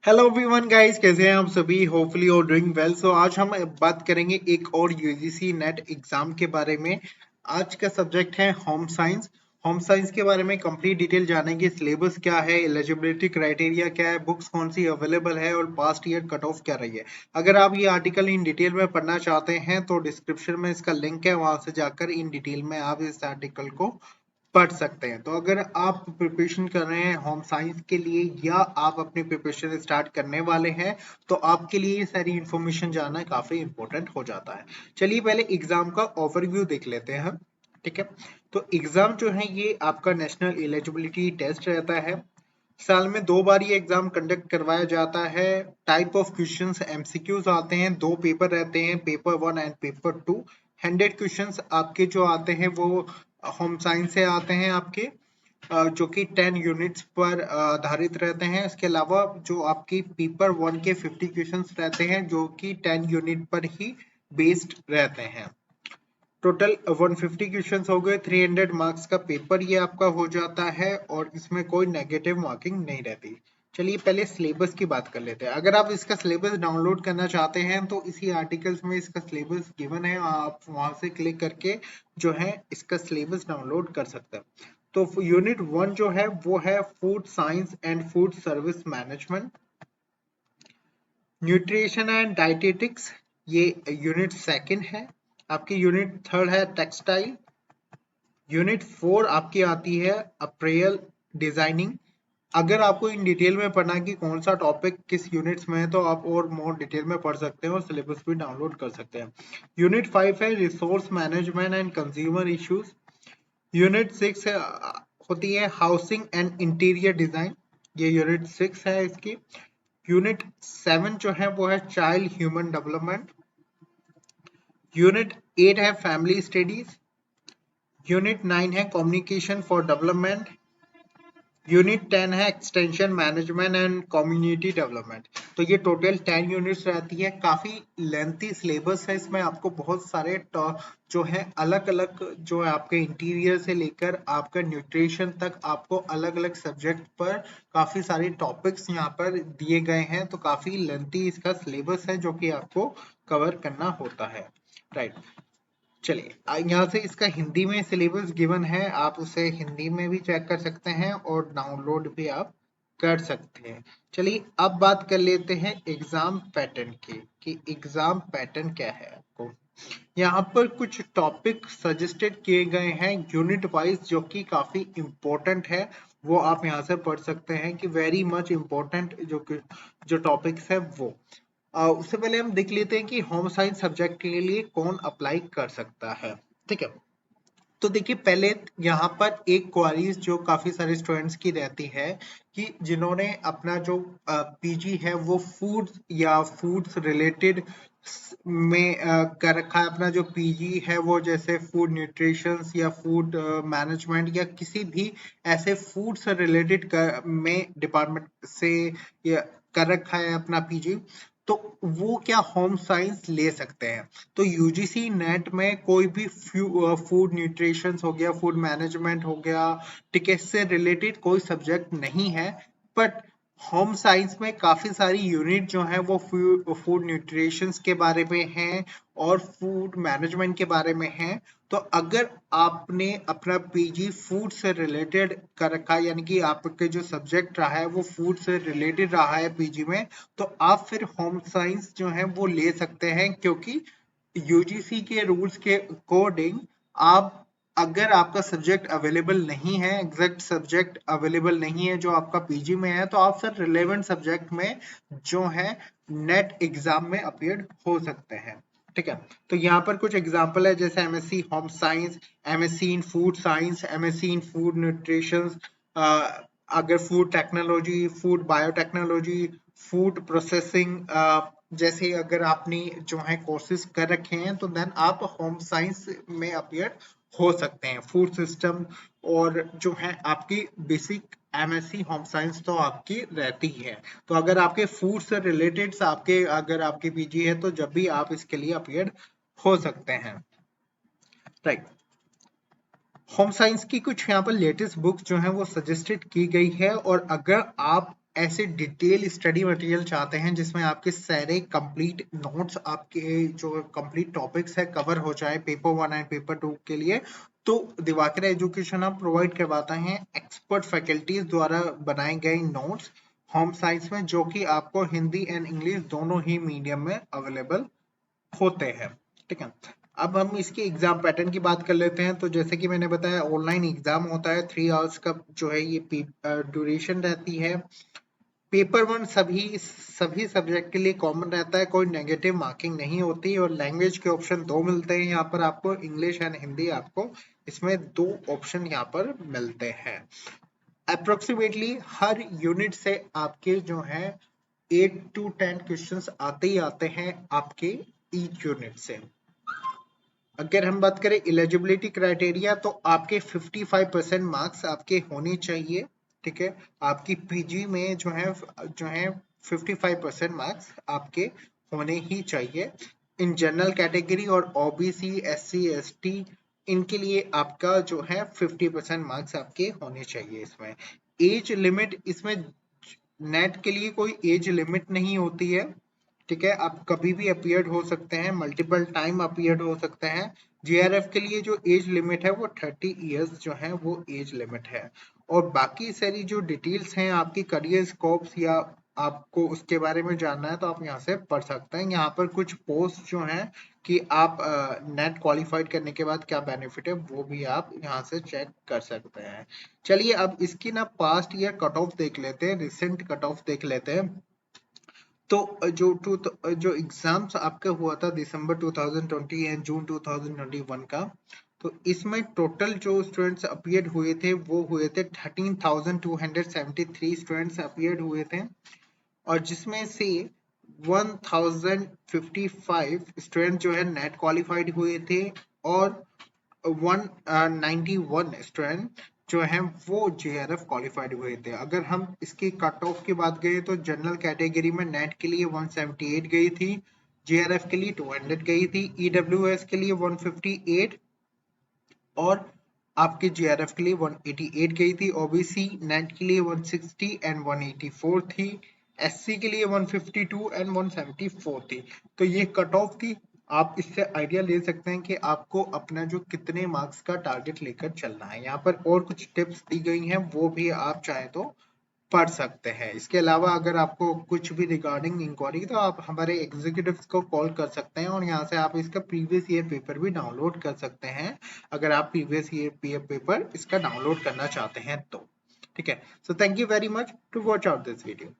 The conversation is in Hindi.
हेलो एवरीवन गाइस, कैसे हैं आप सभी? होपफुली और डूइंग वेल। सो आज हम बात करेंगे एक और यूजीसी नेट एग्जाम के बारे में। आज का सब्जेक्ट है होम साइंस। होम साइंस के बारे में कंप्लीट डिटेल जानेंगे। सिलेबस क्या है, एलिजिबिलिटी क्राइटेरिया क्या है, बुक्स कौन सी अवेलेबल है और पास्ट ईयर कट ऑफ क्या रही है। अगर आप ये आर्टिकल इन डिटेल में पढ़ना चाहते हैं तो डिस्क्रिप्शन में इसका लिंक है, वहां से जाकर इन डिटेल में आप इस आर्टिकल को पढ़ सकते हैं। तो अगर आप प्रिपरेशन कर रहे हैं होम साइंस के लिए या आप अपनी प्रिपरेशन स्टार्ट करने वाले हैं तो आपके लिए ये सारी इंफॉर्मेशन जानना काफी इंपॉर्टेंट हो जाता है। चलिए पहले एग्जाम का ओवरव्यू देख लेते हैं हम। ठीक है, तो एग्जाम जो है ये आपका नेशनल एलिजिबिलिटी टेस्ट रहता है। साल में 2 बार ये एग्जाम कंडक्ट करवाया जाता है। टाइप ऑफ क्वेश्चंस एमसीक्यूज आते हैं, 2 पेपर रहते हैं, पेपर 1 एंड पेपर 2। 100 क्वेश्चंस आपके जो आते हैं वो होम साइंस से आते हैं आपके, जो कि 10 यूनिट्स पर आधारित रहते हैं। इसके अलावा जो आपकी पेपर 1 के 50 क्वेश्चंस रहते हैं जो कि 10 यूनिट पर ही बेस्ड रहते हैं। टोटल 150 क्वेश्चंस हो गए। 300 मार्क्स का पेपर ये आपका हो जाता है और इसमें कोई नेगेटिव मार्किंग नहीं रहती। चलिए पहले सिलेबस की बात कर लेते हैं। अगर आप इसका सिलेबस डाउनलोड करना चाहते हैं तो इसी आर्टिकल्स में इसका सिलेबस गिवन है, आप वहां से क्लिक करके जो है इसका सिलेबस डाउनलोड कर सकते हैं। तो यूनिट 1 जो है वो है food science and food service management. Nutrition and dietetics ये यूनिट 2 है। आपकी यूनिट 3 है टेक्सटाइल। यूनिट 4 आपकी आती है अप्रेयल डिजाइनिंग। अगर आपको इन डिटेल में पढ़ना है कि कौन सा टॉपिक किस यूनिट्स में है तो आप और मोर डिटेल में पढ़ सकते हैं और सिलेबस भी डाउनलोड कर सकते हैं। यूनिट 5 है resource management and consumer issues. Unit 6 है होती है हाउसिंग एंड इंटीरियर डिजाइन। ये यूनिट 6 है इसकी। यूनिट 7 जो है वो है चाइल्ड ह्यूमन डेवलपमेंट। यूनिट 8 है फैमिली स्टडीज। यूनिट 9 है कम्युनिकेशन फॉर डेवलपमेंट। यूनिट 10 है extension management and community development. तो ये टोटल 10 यूनिट्स रहती है। काफी लेंथी सिलेबस है, इसमें आपको बहुत सारे जो है अलग अलग जो है आपके इंटीरियर से लेकर आपका न्यूट्रिशन तक आपको अलग अलग सब्जेक्ट पर काफी सारे टॉपिक्स यहाँ पर दिए गए हैं। तो काफी लेंथी इसका सिलेबस है जो कि आपको कवर करना होता है। राइट, चलिए यहाँ से इसका हिंदी में सिलेबस गिवन है, आप उसे हिंदी में भी चेक कर सकते हैं और डाउनलोड भी आप कर सकते हैं। चलिए अब बात कर लेते हैं एग्जाम पैटर्न की कि एग्जाम पैटर्न क्या है। आपको यहाँ पर कुछ टॉपिक सजेस्टेड किए गए हैं यूनिट वाइज जो कि काफी इम्पोर्टेंट है। वो आप यहाँ से पढ़ सकते हैं कि वेरी मच इम्पोर्टेंट जो टॉपिक्स है वो। उससे पहले हम देख लेते हैं कि होम साइंस सब्जेक्ट के लिए कौन अप्लाई कर सकता है। ठीक है, तो देखिए पहले यहाँ पर एक क्वारीज जो काफी सारे स्टूडेंट्स की रहती है कि जिन्होंने अपना जो पीजी है वो फूड या फूड्स रिलेटेड में कर रखा है। अपना जो पीजी है वो जैसे फूड न्यूट्रिशन या फूड मैनेजमेंट या किसी भी ऐसे फूड से रिलेटेड में डिपार्टमेंट से या कर रखा है अपना पीजी, तो वो क्या होम साइंस ले सकते हैं। तो यूजीसी नेट में कोई भी फूड न्यूट्रिशन हो गया, फूड मैनेजमेंट हो गया, ठीक है, इससे रिलेटेड कोई सब्जेक्ट नहीं है। बट होम साइंस में काफी सारी यूनिट जो है वो फूड न्यूट्रिशन के बारे में है और फूड मैनेजमेंट के बारे में है। तो अगर आपने अपना पीजी फूड से रिलेटेड कर रखा है, यानी कि आपके जो सब्जेक्ट रहा है वो फूड से रिलेटेड रहा है पीजी में, तो आप फिर होम साइंस जो है वो ले सकते हैं। क्योंकि यूजीसी के रूल्स के अकॉर्डिंग आप, अगर आपका सब्जेक्ट अवेलेबल नहीं है, एग्जैक्ट सब्जेक्ट अवेलेबल नहीं है जो आपका पीजी में है, तो आप फिर रिलेवेंट सब्जेक्ट में जो है नेट एग्जाम में अपीयर हो सकते हैं। ठीक है, तो यहाँ पर कुछ एग्जाम्पल है जैसे MSc home science, MSc in food science, MSc in food nutrition, अगर food technology, food biotechnology, food processing, जैसे अगर आपने जो है कोर्सेज कर रखे हैं तो देन आप होम साइंस में अपीयर हो सकते हैं। फूड सिस्टम और जो है आपकी बेसिक एमएससी होम साइंस तो आपकी रहती है। तो अगर आपके फूड से रिलेटेड आपके अगर आपके पीजी है तो जब भी आप इसके लिए अपीयर हो सकते हैं। राइट, होम साइंस की कुछ यहाँ पर लेटेस्ट बुक्स जो है वो सजेस्टेड की गई है। और अगर आप ऐसे डिटेल स्टडी मटेरियल चाहते हैं जिसमें आपके सारे कंप्लीट नोट्स, आपके जो कंप्लीट टॉपिक्स है कवर हो जाए पेपर 1 एंड पेपर 2 के लिए, तो दिवाकर एजुकेशन आप प्रोवाइड करवाता है एक्सपर्ट फैकल्टीज द्वारा बनाए गए नोट्स होम साइंस में, जो कि आपको हिंदी एंड इंग्लिश दोनों ही मीडियम में अवेलेबल होते हैं। ठीक है, अब हम इसके एग्जाम पैटर्न की बात कर लेते हैं। तो जैसे कि मैंने बताया ऑनलाइन एग्जाम होता है, 3 आवर्स का जो है ये ड्यूरेशन रहती है। पेपर 1 सभी सभी सब्जेक्ट के लिए कॉमन रहता है, कोई नेगेटिव मार्किंग नहीं होती, और लैंग्वेज के ऑप्शन 2 मिलते हैं यहाँ पर आपको, इंग्लिश एंड हिंदी आपको इसमें 2 ऑप्शन यहाँ पर मिलते हैं। अप्रोक्सीमेटली हर यूनिट से आपके जो है 8 to 10 क्वेश्चंस आते ही आते हैं आपके ईच यूनिट से। अगर हम बात करें एलिजिबिलिटी क्राइटेरिया, तो आपके 55% मार्क्स आपके होने चाहिए। ठीक है, आपकी पीजी में जो है 55% मार्क्स आपके होने ही चाहिए। इन जनरल कैटेगरी और ओबीसी, एससी, एसटी, इनके लिए आपका जो है 50% मार्क्स आपके होने चाहिए। इसमें एज लिमिट, इसमें नेट के लिए कोई एज लिमिट नहीं होती है। ठीक है, आप कभी भी अपीयर्ड हो सकते हैं, मल्टीपल टाइम अपीयर्ड हो सकते हैं। जीआरएफ के लिए जो एज लिमिट है वो 30 इयर्स जो है वो एज लिमिट है। और बाकी सारी जो डिटेल्स हैं आपकी करियर स्कोप्स या आपको उसके बारे में जानना है तो आप यहाँ से पढ़ सकते हैं। यहाँ पर कुछ पोस्ट जो हैं कि आप नेट क्वालिफाइड करने के बाद क्या बेनिफिट है वो भी आप यहाँ से चेक कर सकते हैं। चलिए अब इसकी ना पास्ट ईयर कट ऑफ देख लेते हैं, रिसेंट कट ऑफ देख लेते हैं। तो जो एग्जाम्स आपका हुआ था दिसंबर 2020 एंड जून 2021 का, तो इसमें टोटल जो स्टूडेंट्स अपीयर्ड हुए थे वो हुए थे 13,273 स्टूडेंट्स अपीयर्ड हुए थे, और जिसमें से 1055 स्टूडेंट जो है नेट क्वालिफाइड हुए थे, और 191 स्टूडेंट जो है वो जेआरएफ क्वालिफाइड हुए थे। अगर हम इसकी कट ऑफ की बात करें तो जनरल कैटेगरी में नेट के लिए 178 गई थी, जेआरएफ के लिए 200 गई थी, ईडब्ल्यूएस के लिए 158 और आपके जेआरएफ के लिए 188 गई थी, ओबीसी नेट के लिए 160 एंड 184 थी, एससी के लिए 152 एंड 174 थी। तो ये कट ऑफ थी, आप इससे आइडिया ले सकते हैं कि आपको अपना जो कितने मार्क्स का टारगेट लेकर चलना है। यहाँ पर और कुछ टिप्स दी गई हैं, वो भी आप चाहे तो पढ़ सकते हैं। इसके अलावा अगर आपको कुछ भी रिगार्डिंग इंक्वायरी, तो आप हमारे एग्जीक्यूटिव्स को कॉल कर सकते हैं, और यहाँ से आप इसका प्रीवियस ईयर पेपर भी डाउनलोड कर सकते हैं, अगर आप प्रीवियस ईयर पेपर इसका डाउनलोड करना चाहते हैं तो। ठीक है, so thank you very much to watch out this video.